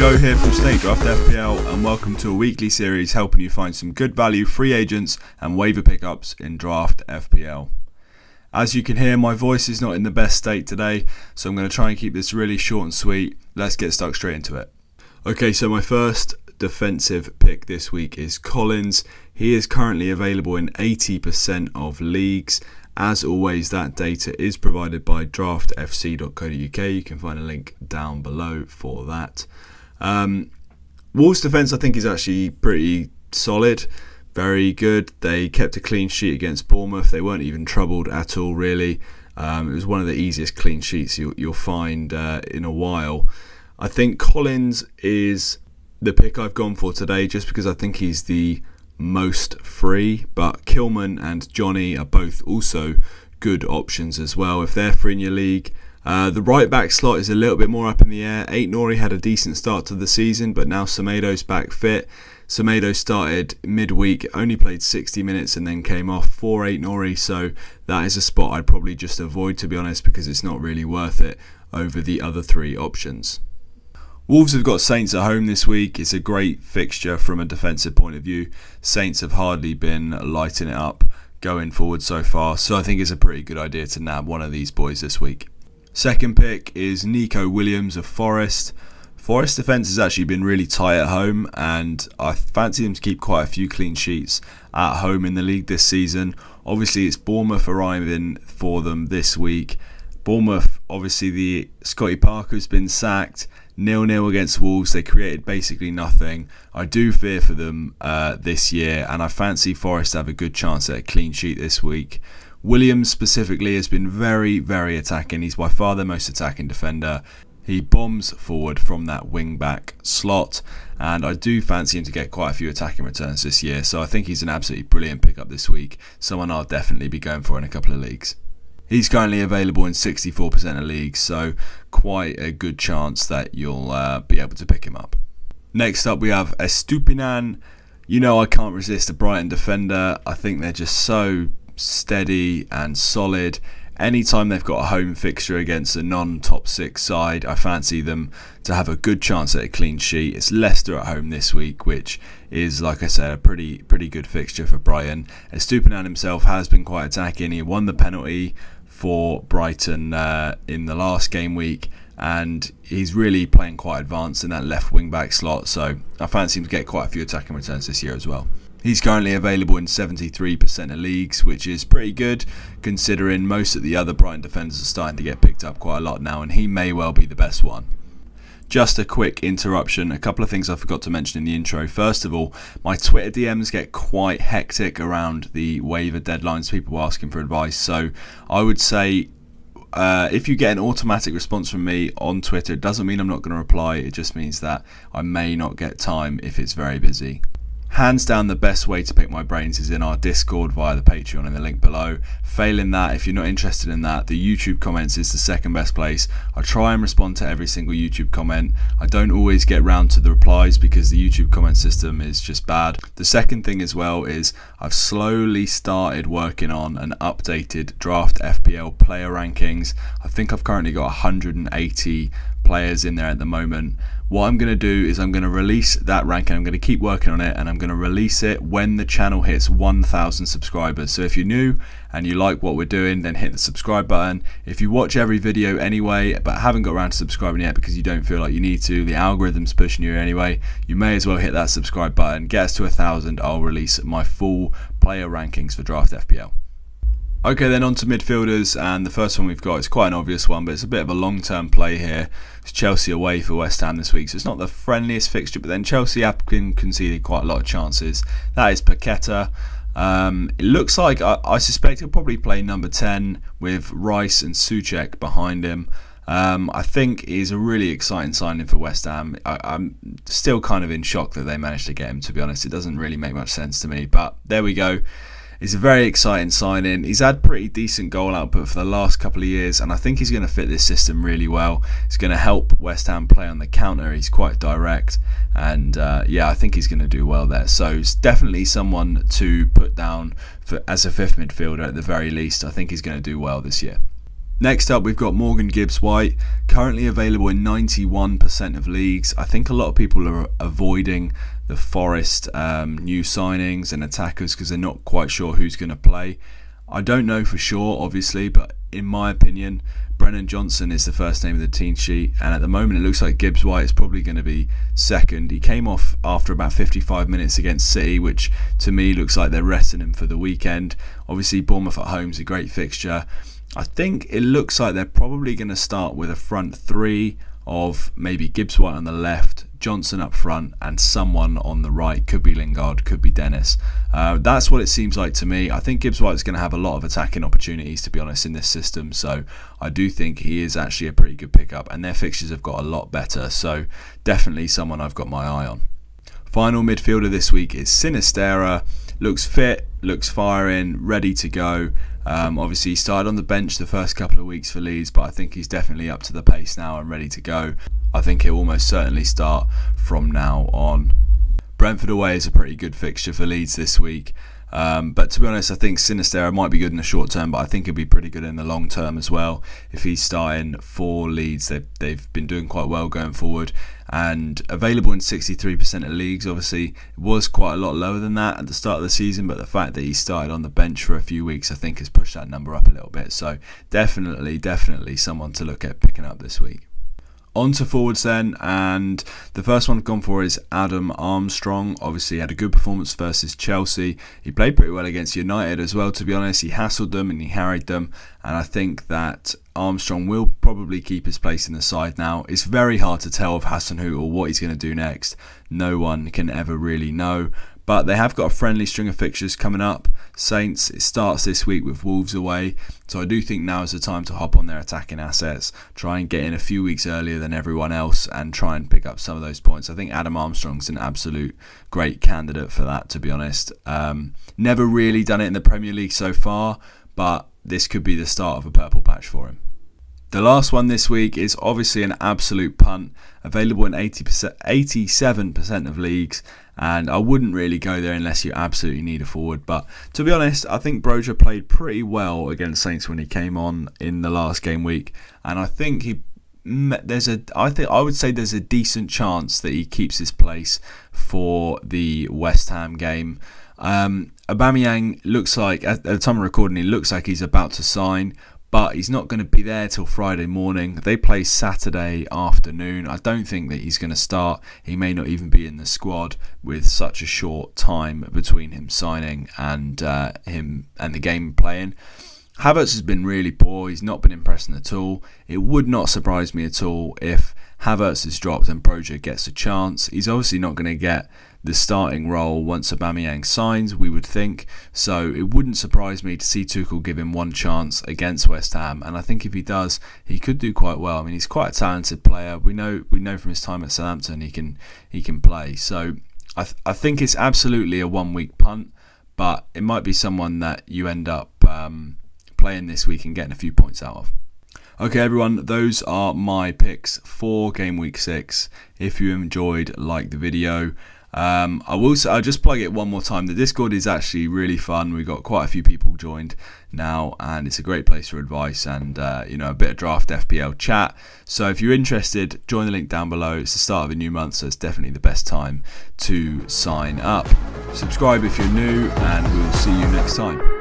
Joe here from Draft FPL, and welcome to a weekly series helping you find some good value free agents and waiver pickups in Draft FPL. As you can hear, my voice is not in the best state today, so I'm going to try and keep this really short and sweet. Let's get stuck straight into it. Okay, so my first defensive pick this week is Collins. He is currently available in 80% of leagues. As always, that data is provided by draftfc.co.uk. You can find a link down below for that. Wolves' defence, I think, is actually pretty solid. Very good. They kept a clean sheet against Bournemouth. They weren't even troubled at all, really. It was one of the easiest clean sheets you'll find in a while. I think Collins is the pick I've gone for today just because I think he's the most free, but Kilman and Johnny are both also good options as well if they're free in your league. The right back slot is a little bit more up in the air. Aït-Nouri had a decent start to the season, but now Semedo's back fit. Semedo started midweek, only played 60 minutes and then came off for Aït-Nouri, so that is a spot I'd probably just avoid, to be honest, because it's not really worth it over the other three options. Wolves have got Saints at home this week. It's a great fixture from a defensive point of view. Saints have hardly been lighting it up going forward so far, so I think it's a pretty good idea to nab one of these boys this week. Second pick is Nico Williams of Forest. Forest defence has actually been really tight at home, and I fancy them to keep quite a few clean sheets at home in the league this season. Obviously, it's Bournemouth arriving for them this week. Bournemouth, obviously, the Scotty Parker's been sacked. 0-0 against Wolves, they created basically nothing. I do fear for them this year, and I fancy Forest to have a good chance at a clean sheet this week. Williams specifically has been very, very attacking. He's by far their most attacking defender. He bombs forward from that wing-back slot, and I do fancy him to get quite a few attacking returns this year, so I think he's an absolutely brilliant pickup this week, someone I'll definitely be going for in a couple of leagues. He's currently available in 64% of leagues, so quite a good chance that you'll be able to pick him up. Next up, we have Estupinan. You know I can't resist a Brighton defender. I think they're just so steady and solid. Anytime they've got a home fixture against a non-top 6 side, I fancy them to have a good chance at a clean sheet. It's Leicester at home this week, which is, like I said, a pretty good fixture for Brighton. Estupinan himself has been quite attacking. He won the penalty for Brighton in the last game week, and he's really playing quite advanced in that left wing back slot, so I fancy him to get quite a few attacking returns this year as well. He's currently available in 73% of leagues, which is pretty good considering most of the other Brighton defenders are starting to get picked up quite a lot now, and he may well be the best one. Just a quick interruption, a couple of things I forgot to mention in the intro. First of all, my Twitter DMs get quite hectic around the waiver deadlines, people asking for advice, so I would say if you get an automatic response from me on Twitter, it doesn't mean I'm not going to reply, it just means that I may not get time if it's very busy. Hands down, the best way to pick my brains is in our Discord via the Patreon in the link below. Failing that, if you're not interested in that, the YouTube comments is the second best place. I try and respond to every single YouTube comment. I don't always get round to the replies because the YouTube comment system is just bad. The second thing as well is I've slowly started working on an updated Draft FPL player rankings. I think I've currently got 180 players in there at the moment. What I'm going to do is I'm going to release that ranking. I'm going to keep working on it, and I'm going to release it when the channel hits 1,000 subscribers. So if you're new and you like what we're doing, then hit the subscribe button. If you watch every video anyway but haven't got around to subscribing yet because you don't feel like you need to, the algorithm's pushing you anyway, you may as well hit that subscribe button. Get us to 1,000, I'll release my full player rankings for Draft FPL. Okay, then on to midfielders, and the first one we've got is quite an obvious one, but it's a bit of a long-term play here. It's Chelsea away for West Ham this week, so it's not the friendliest fixture, but then Chelsea have conceded quite a lot of chances. That is Paqueta. It looks like, I suspect he'll probably play number 10 with Rice and Souček behind him. I think he's a really exciting signing for West Ham. I'm still kind of in shock that they managed to get him, to be honest. It doesn't really make much sense to me, but there we go. He's a very exciting signing. He's had pretty decent goal output for the last couple of years, and I think he's going to fit this system really well. It's going to help West Ham play on the counter. He's quite direct, and yeah, I think he's going to do well there. So it's definitely someone to put down as a fifth midfielder at the very least. I think he's going to do well this year. Next up, we've got Morgan Gibbs-White, currently available in 91% of leagues. I think a lot of people are avoiding the Forest new signings and attackers because they're not quite sure who's going to play. I don't know for sure, obviously, but in my opinion, Brennan Johnson is the first name of the team sheet, and at the moment it looks like Gibbs-White is probably going to be second. He came off after about 55 minutes against City, which to me looks like they're resting him for the weekend. Obviously, Bournemouth at home is a great fixture. I think it looks like they're probably going to start with a front three of maybe Gibbs-White on the left, Johnson up front, and someone on the right. Could be Lingard, could be Dennis. That's what it seems like to me. I think Gibbs-White is going to have a lot of attacking opportunities, to be honest, in this system. So I do think he is actually a pretty good pickup, and their fixtures have got a lot better. So definitely someone I've got my eye on. Final midfielder this week is Sinistera. Looks fit, looks firing, ready to go. Obviously, he started on the bench the first couple of weeks for Leeds, but I think he's definitely up to the pace now and ready to go. I think he'll almost certainly start from now on. Brentford away is a pretty good fixture for Leeds this week. But to be honest, I think Sinistera might be good in the short term, but I think he'll be pretty good in the long term as well. If he's starting for Leeds, they've been doing quite well going forward, and available in 63% of leagues. Obviously, it was quite a lot lower than that at the start of the season, but the fact that he started on the bench for a few weeks, I think, has pushed that number up a little bit. So definitely someone to look at picking up this week. On to forwards then, and the first one I've gone for is Adam Armstrong. Obviously, he had a good performance versus Chelsea. He played pretty well against United as well, to be honest. He hassled them and he harried them, and I think that Armstrong will probably keep his place in the side now. It's very hard to tell of Hasenhüttl what he's going to do next. No one can ever really know. But they have got a friendly string of fixtures coming up. Saints, it starts this week with Wolves away. So I do think now is the time to hop on their attacking assets, try and get in a few weeks earlier than everyone else and try and pick up some of those points. I think Adam Armstrong's an absolute great candidate for that, to be honest. Never really done it in the Premier League so far, but this could be the start of a purple patch for him. The last one this week is obviously an absolute punt, available in 87% of leagues, and I wouldn't really go there unless you absolutely need a forward. But to be honest, I think Broja played pretty well against Saints when he came on in the last game week, and I think I would say there's a decent chance that he keeps his place for the West Ham game. Aubameyang looks like, at the time of recording, he looks like he's about to sign, but he's not going to be there till Friday morning. They play Saturday afternoon. I don't think that he's going to start. He may not even be in the squad with such a short time between him signing and him and the game playing. Havertz has been really poor. He's not been impressing at all. It would not surprise me at all if Havertz is dropped and Broja gets a chance. He's obviously not going to get the starting role once Aubameyang signs, we would think. So it wouldn't surprise me to see Tuchel give him one chance against West Ham, and I think if he does, he could do quite well. I mean, he's quite a talented player. We know from his time at Southampton he can play. So I think it's absolutely a 1 week punt, but it might be someone that you end up playing this week and getting a few points out of. Okay, everyone, those are my picks for game week 6. If you enjoyed, like the video. I'll just plug it one more time. The Discord is actually really fun. We've got quite a few people joined now, and it's a great place for advice and a bit of Draft FPL chat. So if you're interested, join the link down below. It's the start of a new month, so it's definitely the best time to sign up. Subscribe if you're new, and we'll see you next time.